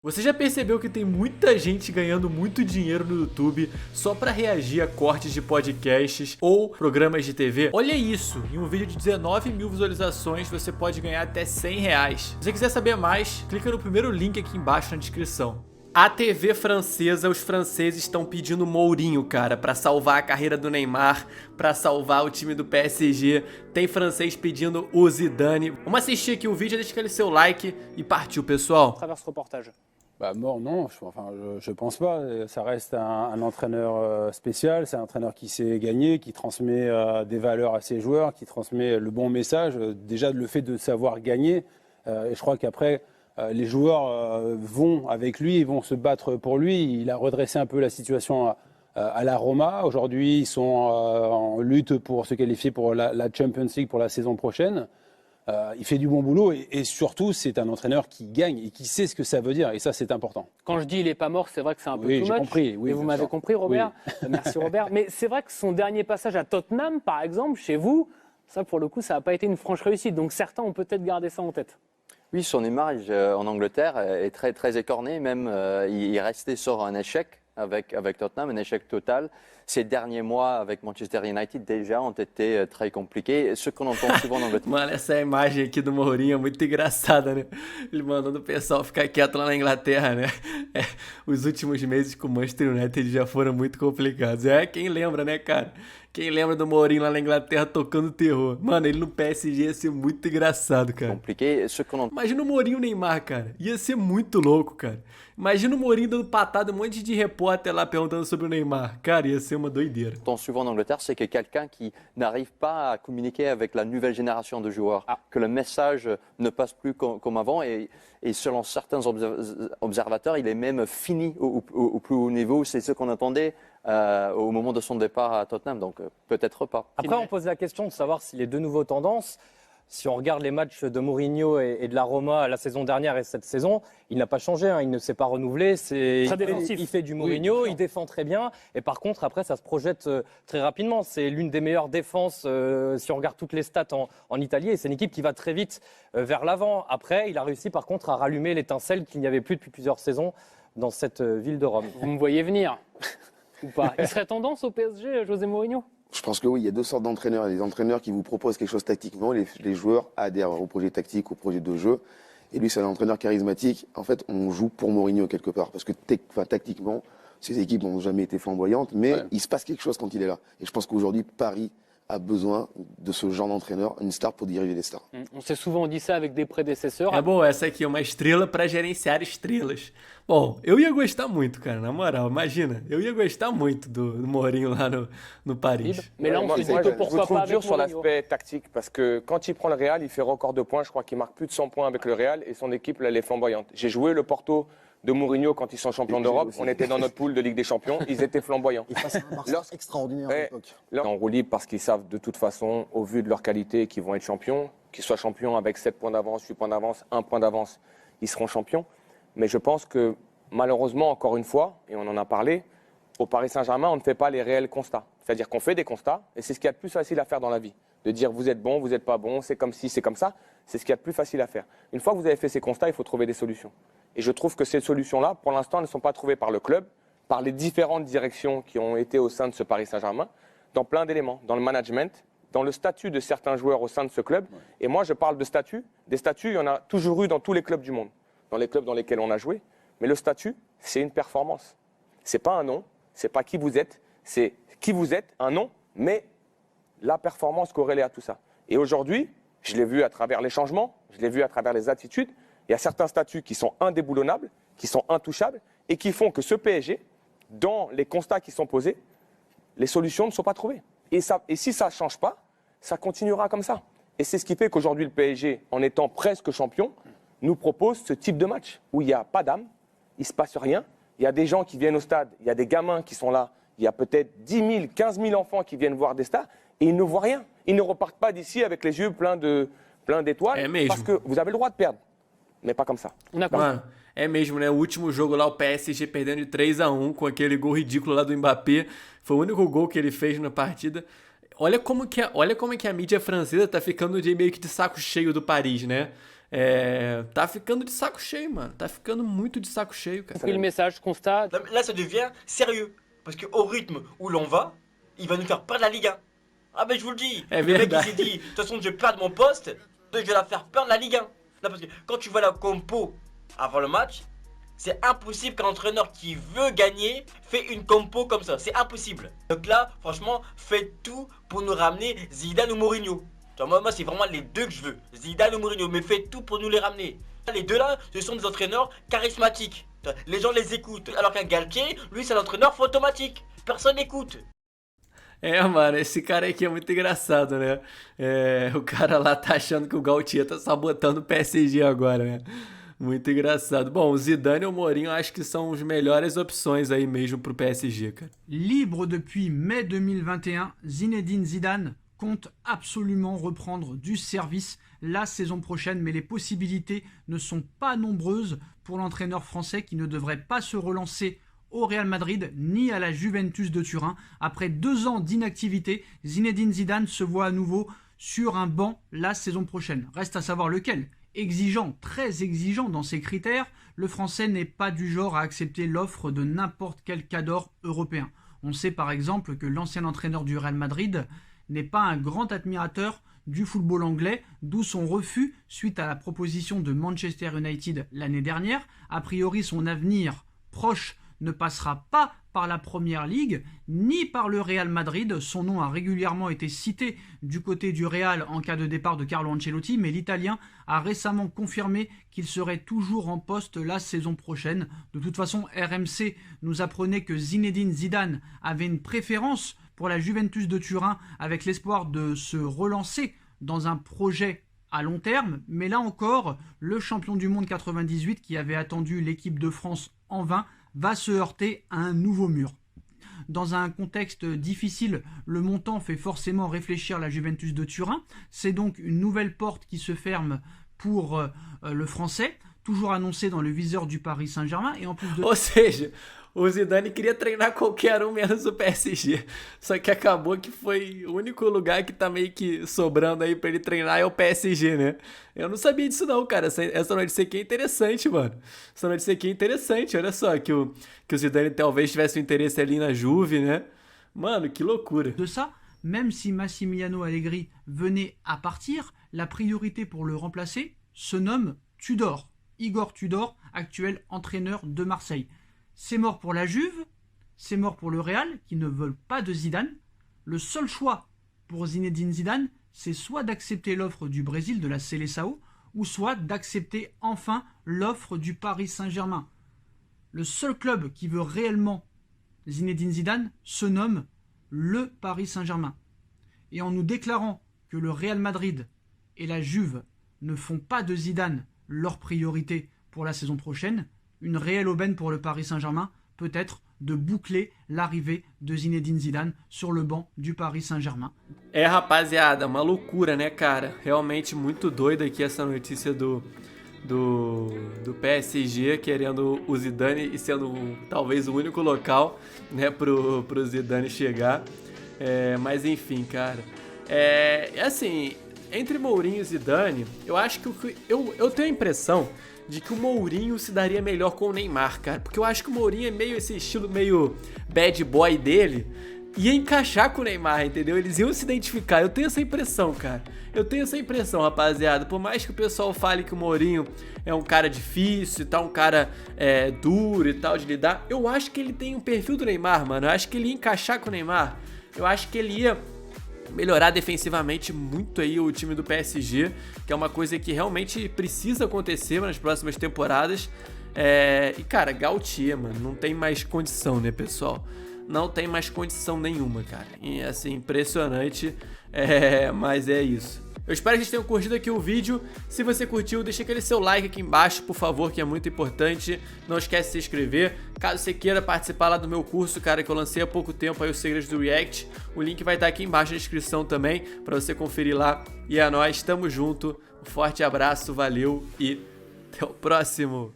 Você já percebeu que tem muita gente ganhando muito dinheiro no YouTube só pra reagir a cortes de podcasts ou programas de TV? Olha isso, em um vídeo de 19 mil visualizações você pode ganhar até R$ 100. Se você quiser saber mais, clica no primeiro link aqui embaixo na descrição. A TV francesa, os franceses estão pedindo Mourinho, cara, pra salvar a carreira do Neymar, pra salvar o time do PSG. Tem francês pedindo o Zidane. Vamos assistir aqui o vídeo, deixa aquele seu like e partiu, pessoal. Travers reportage. Bah, mort, non, je pense pas. Ça reste un entraîneur spécial, c'est un entraîneur qui sait gagner, qui transmet des valeurs à ses joueurs, qui transmet le bon message. Déjà, le fait de savoir gagner, et je crois qu'après, les joueurs vont avec lui, ils vont se battre pour lui. Il a redressé un peu la situation à la Roma. Aujourd'hui, ils sont en lutte pour se qualifier pour la Champions League pour la saison prochaine. Il fait du bon boulot et surtout, c'est un entraîneur qui gagne et qui sait ce que ça veut dire. Et ça, c'est important. Quand je dis il n'est pas mort, c'est vrai que c'est un peu Oui, too j'ai much. compris. Oui, et vous bien m'avez sûr. compris, Robert. Oui. Merci, Robert. Mais c'est vrai que son dernier passage à Tottenham, par exemple, chez vous, ça, pour le coup, ça n'a pas été une franche réussite. Donc certains ont peut-être gardé ça en tête. Oui, son image en Angleterre est très, très écornée. Même, il est resté sur un échec avec Tottenham, un échec total. Ces derniers mois avec Manchester United déjà ont été très compliqués. Ce qu'on entend souvent en Angleterre. Mano, essa imagem aqui do Mourinho é muito engraçada, né? Ele mandando o pessoal ficar quieto lá na Inglaterra, né? Os últimos meses com o Manchester United já foram muito complicados. Quem lembra, né, cara? Quem lembra do Mourinho lá na Inglaterra tocando terror? Mano, ele no PSG ia ser muito engraçado, cara. Compliqué. Ce qu'on entend Imagina o Mourinho e o Neymar, cara. Ia ser muito louco, cara. Imagina o Mourinho dando patada, um monte de repórter lá perguntando sobre o Neymar. Cara, ia ser uma doideira. souvent en Angleterre, c'est que quelqu'un qui n'arrive pas à communiquer avec la nouvelle génération de joueurs, que le message ne passe plus comme avant et selon certains observateurs, il est même fini au plus haut niveau. C'est ce qu'on attendait au moment de son départ à Tottenham, donc peut-être pas. Après, on pose la question de savoir si les deux nouveaux tendances, si on regarde les matchs de Mourinho et de la Roma la saison dernière et cette saison, il n'a pas changé, hein, il ne s'est pas renouvelé. Il fait du Mourinho, il défend très bien. Et par contre, après, ça se projette très rapidement. C'est l'une des meilleures défenses si on regarde toutes les stats en Italie. Et c'est une équipe qui va très vite vers l'avant. Après, il a réussi par contre à rallumer l'étincelle qu'il n'y avait plus depuis plusieurs saisons dans cette ville de Rome. Vous me voyez venir ou pas? Il serait tendance au PSG, José Mourinho? Je pense que oui, il y a deux sortes d'entraîneurs. Il y a des entraîneurs qui vous proposent quelque chose tactiquement, les joueurs adhèrent au projet tactique, au projet de jeu. Et lui, c'est un entraîneur charismatique. En fait, on joue pour Mourinho quelque part, parce que tactiquement, ces équipes n'ont jamais été flamboyantes, mais il se passe quelque chose quand il est là. Et je pense qu'aujourd'hui, Paris a besoin de ce genre d'entraîneur, une star pour diriger les stars. On s'est souvent dit ça avec des prédécesseurs. É bom, essa aqui é uma estrela pra gerenciar estrelas. Bom, eu ia gostar muito, cara, na moral, imagina. Eu ia gostar muito do Mourinho lá no Paris. Mais là, on se dit que Je vous pourquoi trouve pas dur avec sur Mourinho. l'aspect tactique parce que quand il prend le Real, il fait record de points. Je crois qu'il marque plus de 100 points avec le Real et son équipe, là, elle est flamboyante. J'ai joué le Porto de Mourinho quand ils sont champions d'Europe. On était dans notre poule de Ligue des Champions. Ils étaient flamboyants. Et face à un Barça extraordinaire à Ouais. l'époque. Là, en roue libre parce qu'ils savent de toute façon, au vu de leur qualité, qu'ils vont être champions. Qu'ils soient champions avec 7 points d'avance, 8 points d'avance, 1 point d'avance, ils seront champions. Mais je pense que malheureusement, encore une fois, et on en a parlé, au Paris Saint-Germain, on ne fait pas les réels constats. C'est-à-dire qu'on fait des constats, et c'est ce qu'il y a de plus facile à faire dans la vie. De dire vous êtes bon, vous n'êtes pas bon, c'est comme si, c'est comme ça, c'est ce qu'il y a de plus facile à faire. Une fois que vous avez fait ces constats, il faut trouver des solutions. Et je trouve que ces solutions-là, pour l'instant, elles ne sont pas trouvées par le club, par les différentes directions qui ont été au sein de ce Paris Saint-Germain, dans plein d'éléments, dans le management, dans le statut de certains joueurs au sein de ce club. Et moi, je parle de statut. Des statuts, il y en a toujours eu dans tous les clubs du monde, dans les clubs dans lesquels on a joué. Mais le statut, c'est une performance. Ce n'est pas un nom, ce n'est pas qui vous êtes, c'est qui vous êtes, un nom, mais la performance corrélée à tout ça. Et aujourd'hui, je l'ai vu à travers les changements, je l'ai vu à travers les attitudes. Il y a certains statuts qui sont indéboulonnables, qui sont intouchables et qui font que ce PSG, dans les constats qui sont posés, les solutions ne sont pas trouvées. Et si ça ne change pas, ça continuera comme ça. Et c'est ce qui fait qu'aujourd'hui, le PSG, en étant presque champion, nous propose ce type de match où il n'y a pas d'âme, il ne se passe rien. Il y a des gens qui viennent au stade, il y a des gamins qui sont là, il y a peut-être 10 000, 15 000 enfants qui viennent voir des stars et ils ne voient rien. Ils ne repartent pas d'ici avec les yeux pleins d'étoiles parce que vous avez le droit de perdre, mais pas comme ça. On a Mano, é mesmo, né? O último jogo lá, o PSG perdendo de 3-1 com aquele gol ridículo lá do Mbappé. Foi o único gol que ele fez na partida. Olha como que a mídia francesa tá ficando meio que de saco cheio do Paris, né? tá ficando de saco cheio, mano. Tá ficando muito de saco cheio, cara. Compris le message, constat. Là, ça devient sérieux. Parce qu'au rythme où l'on va, il va nous faire perdre la Ligue 1. Ah ben je vous le dis, le mec il s'est dit, de toute façon je vais perdre mon poste, donc je vais la faire perdre la Ligue 1. Non, parce que quand tu vois la compo avant le match, c'est impossible qu'un entraîneur qui veut gagner fait une compo comme ça. C'est impossible. Donc là, franchement, faites tout pour nous ramener Zidane ou Mourinho. Moi, c'est vraiment les deux que je veux. Zidane ou Mourinho, mais faites tout pour nous les ramener. Les deux là, ce sont des entraîneurs charismatiques. Les gens les écoutent. Alors qu'un Galtier, lui, c'est un entraîneur automatique. Personne n'écoute. Mano, esse cara aqui é muito engraçado, né? O cara lá tá achando que o Galtier tá sabotando o PSG agora, né? Muito engraçado. Bom, o Zidane e o Mourinho acho que são as melhores opções aí mesmo pro PSG, cara. Libre depuis mai 2021, Zinedine Zidane compte absolument reprendre du service la saison prochaine, mais les possibilités ne sont pas nombreuses pour l'entraîneur français qui ne devrait pas se relancer au Real Madrid ni à la Juventus de Turin. Après 2 ans d'inactivité, Zinedine Zidane se voit à nouveau sur un banc la saison prochaine. Reste à savoir lequel. Exigeant, très exigeant dans ses critères, le Français n'est pas du genre à accepter l'offre de n'importe quel cadre européen. On sait par exemple que l'ancien entraîneur du Real Madrid n'est pas un grand admirateur du football anglais, d'où son refus suite à la proposition de Manchester United l'année dernière. A priori, son avenir proche ne passera pas par la Première Ligue, ni par le Real Madrid. Son nom a régulièrement été cité du côté du Real en cas de départ de Carlo Ancelotti, mais l'Italien a récemment confirmé qu'il serait toujours en poste la saison prochaine. De toute façon, RMC nous apprenait que Zinedine Zidane avait une préférence pour la Juventus de Turin avec l'espoir de se relancer dans un projet à long terme. Mais là encore, le champion du monde 98 qui avait attendu l'équipe de France en vain va se heurter à un nouveau mur. Dans un contexte difficile, le montant fait forcément réfléchir la Juventus de Turin. C'est donc une nouvelle porte qui se ferme pour le Français, toujours annoncé dans le viseur du Paris Saint-Germain. Et en plus de... Ou seja, o Zidane queria treinar qualquer menos o PSG. Só que acabou que foi o único lugar que tá meio que sobrando aí pra ele treinar é o PSG, né? Eu não sabia disso não, cara. Essa notícia aqui é interessante, mano. Essa notícia aqui é interessante. Olha só, que o Zidane talvez tivesse um interesse ali na Juve, né? Mano, que loucura. De ça, même si Massimiliano Allegri venait à partir, la priorité pour le remplacer se nomme Tudor. Igor Tudor, actuel entraîneur de Marseille. C'est mort pour la Juve, c'est mort pour le Real, qui ne veulent pas de Zidane. Le seul choix pour Zinedine Zidane, c'est soit d'accepter l'offre du Brésil, de la Seleção, ou soit d'accepter enfin l'offre du Paris Saint-Germain. Le seul club qui veut réellement Zinedine Zidane se nomme le Paris Saint-Germain. Et en nous déclarant que le Real Madrid et la Juve ne font pas de Zidane leur priorité pour la saison prochaine, une réelle aubaine pour le Paris Saint-Germain peut être de boucler l'arrivée de Zinedine Zidane sur le banc du Paris Saint-Germain. Rapaziada, uma loucura, né, cara? Realmente muito doida aqui essa notícia do PSG querendo o Zidane e sendo talvez o único local, né, pro Zidane chegar. Mas enfim, cara. Assim, entre Mourinho e Zidane, eu acho que eu tenho a impressão de que o Mourinho se daria melhor com o Neymar, cara. Porque eu acho que o Mourinho é meio esse estilo meio bad boy dele. Ia encaixar com o Neymar, entendeu? Eles iam se identificar. Eu tenho essa impressão, cara. Eu tenho essa impressão, rapaziada. Por mais que o pessoal fale que o Mourinho é um cara difícil e tal, um cara duro e tal de lidar, eu acho que ele tem um perfil do Neymar, mano. Eu acho que ele ia encaixar com o Neymar. Eu acho que ele ia melhorar defensivamente muito aí o time do PSG, que é uma coisa que realmente precisa acontecer nas próximas temporadas. E cara, Galtier, mano, não tem mais condição, né, pessoal? Não tem mais condição nenhuma, cara. E assim, impressionante, mas é isso. Eu espero que vocês tenham curtido aqui o vídeo. Se você curtiu, deixa aquele seu like aqui embaixo, por favor, que é muito importante. Não esquece de se inscrever. Caso você queira participar lá do meu curso, cara, que eu lancei há pouco tempo aí, os segredos do React, o link vai estar aqui embaixo na descrição também, pra você conferir lá. E é nóis, tamo junto. Um forte abraço, valeu e até o próximo.